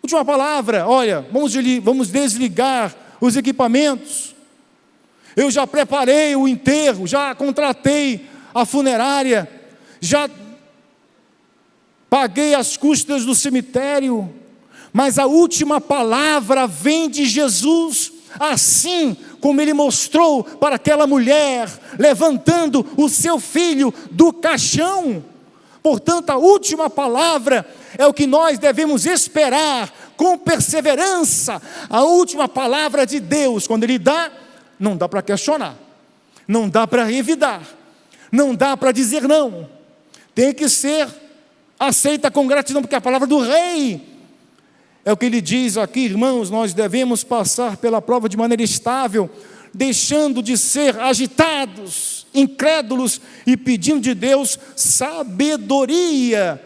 Última palavra: olha, vamos desligar os equipamentos. Eu já preparei o enterro, já contratei a funerária, já paguei as custas do cemitério, mas a última palavra vem de Jesus, assim como Ele mostrou para aquela mulher, levantando o seu filho do caixão. Portanto, a última palavra é o que nós devemos esperar com perseverança. A última palavra de Deus, quando Ele dá, não dá para questionar, não dá para revidar, não dá para dizer não, tem que ser aceita com gratidão, porque é a palavra do rei. É o que ele diz aqui: irmãos, nós devemos passar pela prova de maneira estável, deixando de ser agitados, incrédulos, e pedindo de Deus sabedoria.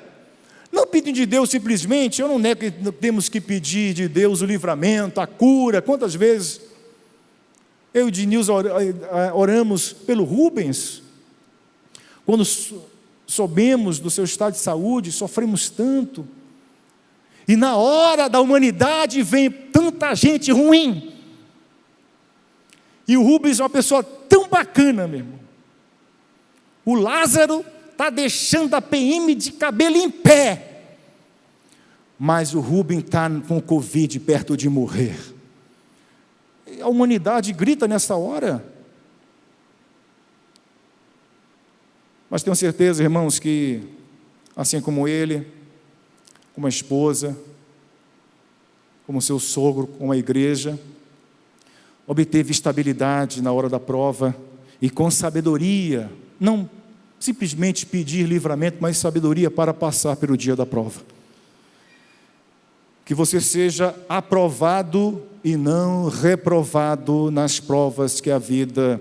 Não pedindo de Deus simplesmente, eu não nego que temos que pedir de Deus o livramento, a cura. Quantas vezes eu e Diniz oramos pelo Rubens, quando soubemos do seu estado de saúde, sofremos tanto, e na hora da humanidade vem tanta gente ruim, e o Rubens é uma pessoa tão bacana, meu irmão. O Lázaro está deixando a PM de cabelo em pé, mas o Rubens está com Covid perto de morrer. A humanidade grita nessa hora. Mas tenho certeza, irmãos, que assim como ele, como a esposa, como seu sogro, como a igreja, obteve estabilidade na hora da prova, e com sabedoria, não simplesmente pedir livramento, mas sabedoria para passar pelo dia da prova. Que você seja aprovado e não reprovado nas provas que a vida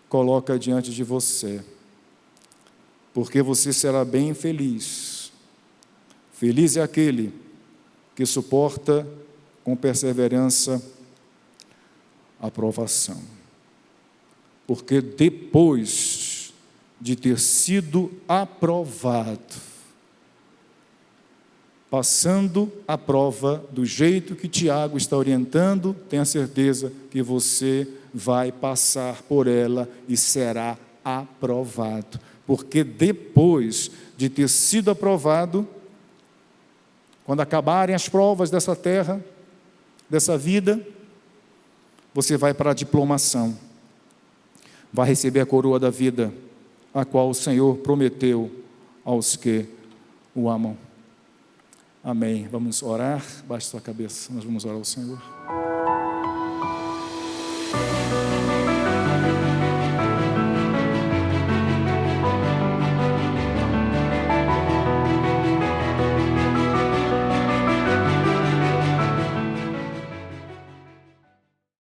coloca diante de você, porque você será bem feliz. Feliz é aquele que suporta com perseverança a provação, porque depois de ter sido aprovado, passando a prova do jeito que Tiago está orientando, tenha certeza que você vai passar por ela e será aprovado. Porque depois de ter sido aprovado, quando acabarem as provas dessa terra, dessa vida, você vai para a diplomação, vai receber a coroa da vida, a qual o Senhor prometeu aos que o amam. Amém. Vamos orar. Baixe sua cabeça, nós vamos orar ao Senhor.